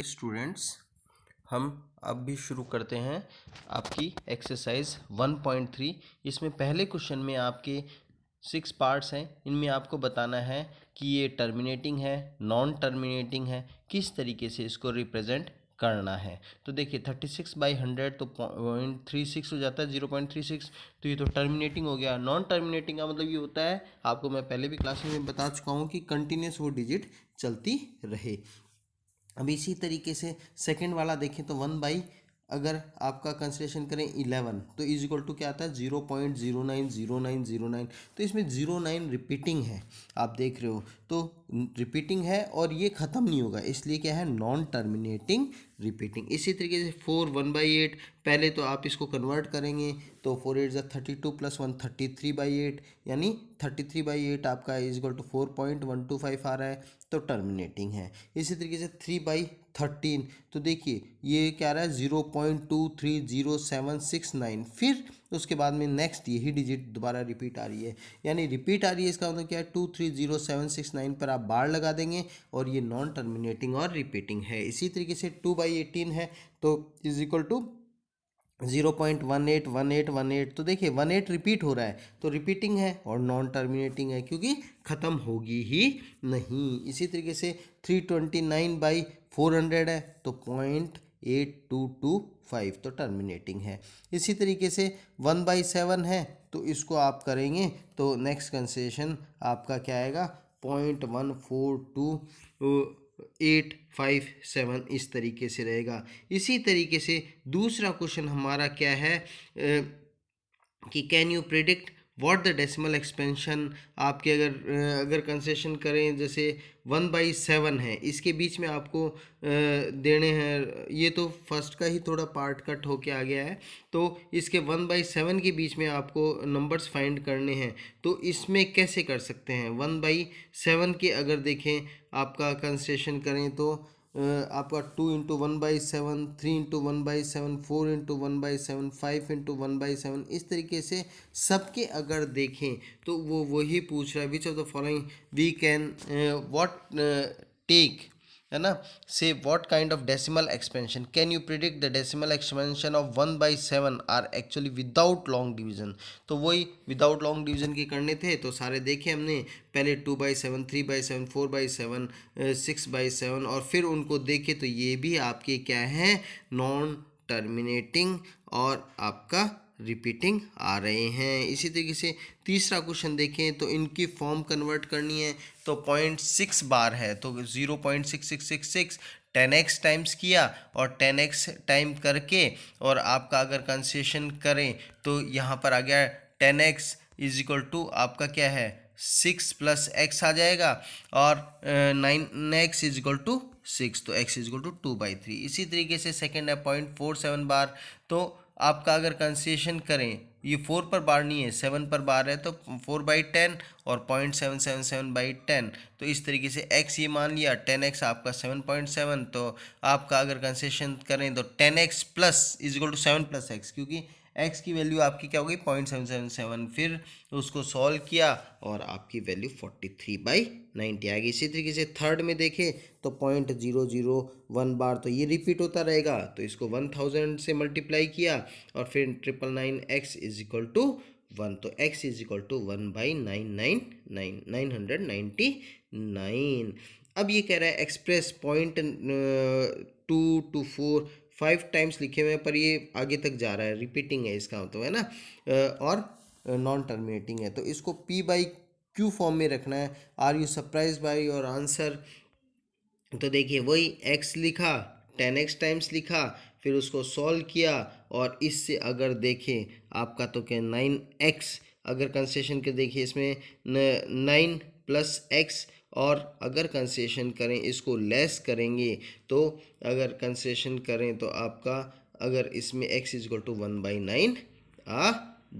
Students, हम अब भी शुरू करते हैं आपकी एक्सरसाइज 1.3। इसमें पहले क्वेश्चन में आपके 6 पार्ट्स हैं। इनमें आपको बताना है कि ये टर्मिनेटिंग है, नॉन टर्मिनेटिंग है, किस तरीके से इसको रिप्रेजेंट करना है। तो देखिए 36/100 तो 0.36 हो जाता है, 0.36। तो ये तो टर्मिनेटिंग हो गया। नॉन टर्मिनेटिंग का मतलब ये होता है, आपको मैं पहले भी क्लास में बता चुका हूँ कि कंटिन्यूस वो डिजिट चलती रहे। अब इसी तरीके से सेकंड वाला देखें तो 1 अगर आपका कंसिडरेशन करें 11 तो इज इक्वल टू क्या आता है 0.090909। तो इसमें 09 रिपीटिंग है, आप देख रहे हो, तो रिपीटिंग है और ये ख़त्म नहीं होगा, इसलिए क्या है नॉन टर्मिनेटिंग रिपीटिंग। इसी तरीके से 4 1/8, पहले तो आप इसको कन्वर्ट करेंगे तो 4 8 32 + 1 33/8, यानी 33/8 आपका इज इक्वल टू 4.125 आ रहा है, तो टर्मिनेटिंग है। इसी तरीके से 3/13, तो देखिए ये क्या रहा है 0.230769, फिर उसके बाद में नेक्स्ट यही डिजिट दोबारा रिपीट आ रही है, यानी रिपीट आ रही है, इसका मतलब क्या है 230769 पर आप बार लगा देंगे और ये नॉन टर्मिनेटिंग और रिपीटिंग है। इसी तरीके से 2/18 है तो इज इक्वल टू 0.181818, तो देखिए 18 रिपीट हो रहा है, तो रिपीटिंग है और नॉन टर्मिनेटिंग है क्योंकि ख़त्म होगी ही नहीं। इसी तरीके से 329/400 है तो 0.8225 तो टर्मिनेटिंग है। इसी तरीके से 1/7 है तो इसको आप करेंगे तो नेक्स्ट कंसेशन आपका क्या आएगा 0.14285 इस तरीके से रहेगा। इसी तरीके से दूसरा क्वेश्चन हमारा क्या है कि can you predict what the decimal expansion आपके अगर कंसेशन करें, जैसे 1/7 है, इसके बीच में आपको देने हैं, ये तो फर्स्ट का ही थोड़ा पार्ट कट होके आ गया है, तो इसके 1/7 के बीच में आपको नंबर्स फाइंड करने हैं। तो इसमें कैसे कर सकते हैं 1/7 के अगर देखें आपका कंसेशन करें तो आपका 2 × 1/7, 3 × 1/7, 4 × 1/7, 5 × 1/7, इस तरीके से सबके अगर देखें तो वो वही पूछ रहा है which of the following we can what take, है ना, say what kind of decimal expansion can you predict the decimal expansion of 1/7 are actually without long division. तो वही विदाउट लॉन्ग डिवीजन के करने थे, तो सारे देखे हमने, पहले 2/7, 3/7, 4/7, 6/7, और फिर उनको देखे तो ये भी आपके क्या हैं नॉन टर्मिनेटिंग और आपका रिपीटिंग आ रहे हैं। इसी तरीके से तीसरा क्वेश्चन देखें तो इनकी फॉर्म कन्वर्ट करनी है, तो 0.6 बार है तो 0.6666 10x टाइम्स किया और 10x टाइम करके, और आपका अगर कंसेशन करें तो यहाँ पर आ गया 10x इज इक्वल टू आपका क्या है 6 + x आ जाएगा, और 9x इज इक्वल टू 6, तो x इज इक्वल टू 2/3। इसी तरीके से सेकेंड है 0.47 बार, तो आपका अगर कंसेशन करें, ये 4 पर बार नहीं है 7 पर बार है, तो 4/10 और 0.777/10, तो इस तरीके से x ये मान लिया 10x आपका 7.7, तो आपका अगर कंसेशन करें तो 10x plus is equal to 7 + x, क्योंकि x की वैल्यू आपकी क्या हो गई 0.777, फिर उसको सॉल्व किया और आपकी वैल्यू 43/90 आ गई। इसी तरीके से थर्ड में देखें तो 0.001 बार, तो ये रिपीट होता रहेगा, तो इसको 1000 से मल्टीप्लाई किया और फिर 999x इज इक्वल टू 1, तो x इज इक्वल टू 1/999। अब ये कह रहा है एक्सप्रेस 0.224 5 टाइम्स लिखे हुए हैं, पर ये आगे तक जा रहा है, रिपीटिंग है इसका मतलब, है ना, और नॉन टर्मिनेटिंग है, तो इसको p/q फॉर्म में रखना है। Are you surprise by your answer, तो देखिए वही x लिखा 10x टाइम्स लिखा, फिर उसको सॉल्व किया, और इससे अगर देखें आपका तो क्या 9x, अगर कंसेशन के देखिए इसमें 9 + x, और अगर कंसेशन करें इसको लेस करेंगे, तो अगर कंसेशन करें तो आपका अगर इसमें x इज इक्वल टू 1/9 आ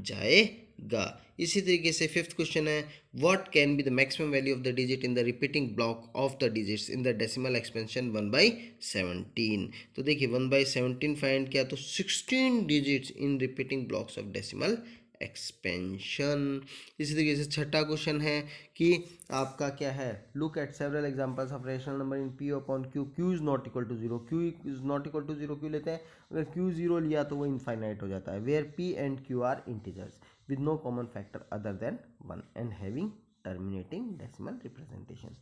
जाएगा। इसी तरीके से फिफ्थ क्वेश्चन है what can be the maximum value of the digit in the repeating block of the digits in the decimal expansion 1/17। तो देखिए 1/17 फाइंड किया तो 16 digits in repeating blocks of decimal expansion. इसी तरीके से छठा क्वेश्चन है कि आपका क्या है, look at several examples of rational number in p upon q, q is not equal to zero. q is not equal to zero क्यों लेते हैं, अगर q जीरो लिया तो वो इनफाइनाइट हो जाता है। Where p and q are integers with no common factor other than 1 and having terminating decimal representation.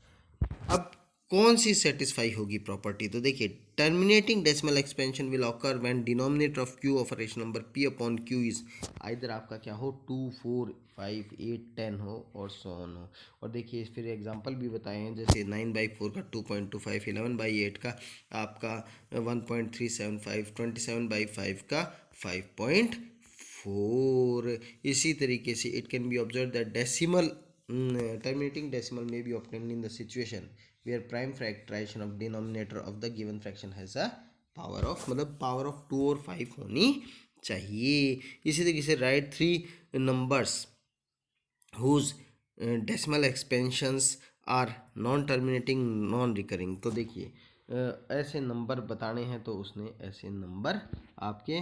अब कौन सी सेटिस्फाई होगी प्रॉपर्टी, तो देखिए terminating decimal expansion will occur when denominator of q of a rational number p upon q is either आपका क्या हो 2, 4, 5, 8, 10 हो और सो ऑन हो। और देखिए फिर एग्जांपल भी बताए हैं, जैसे 9/4 का 2.25, 11/8 का आपका 1.375, 27/5 का 5.4। इसी तरीके से it can be observe that decimal terminating decimal may be obtained in the situation where prime factorization of denominator of the given fraction has a power of, मतलब power of 2 और 5 होनी चाहिए। इसी तरीके से right 3 numbers whose decimal expansions are non terminating non recurring। तो देखिए ऐसे नंबर बताने हैं तो उसने ऐसे नंबर आपके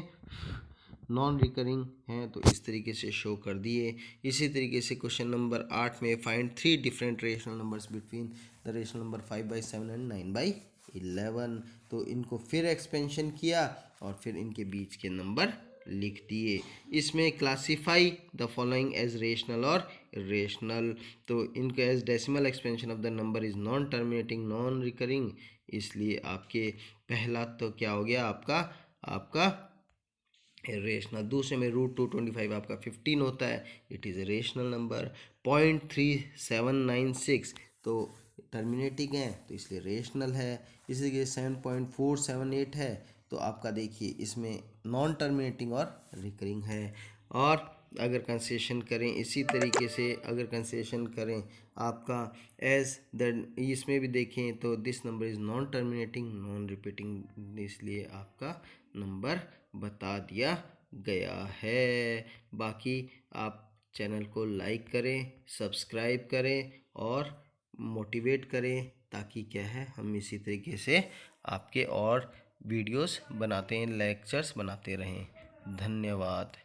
नॉन रिकरिंग हैं तो इस तरीके से शो कर दिए। इसी तरीके से क्वेश्चन नंबर 8 में find 3 different rational numbers between the rational number 5/7 and 9/11। तो इनको फिर एक्सपेंशन किया और फिर इनके बीच के नंबर लिख दिए। इसमें classify the following as rational और इरेशनल, तो इनको as decimal expansion of the number is non terminating non recurring, इसलिए आपके पहला तो क्या हो गया आपका रेशनल। दूसरे में √225 आपका 15 होता है, it is a rational number. 0.3796 तो टर्मिनेटिंग है तो इसलिए रेशनल है। इसी के 7.478 है तो आपका देखिए इसमें नॉन टर्मिनेटिंग और रिकरिंग है। और अगर कंसेशन करें इसी तरीके से, अगर कंसेशन करें आपका एज द, इसमें भी देखें तो this number is non terminating non repeating, इसलिए आपका नंबर बता दिया गया है। बाकी आप चैनल को लाइक करें, सब्सक्राइब करें और मोटिवेट करें, ताकि क्या है हम इसी तरीके से आपके और वीडियोस बनाते हैं, लेक्चर्स बनाते रहें। धन्यवाद।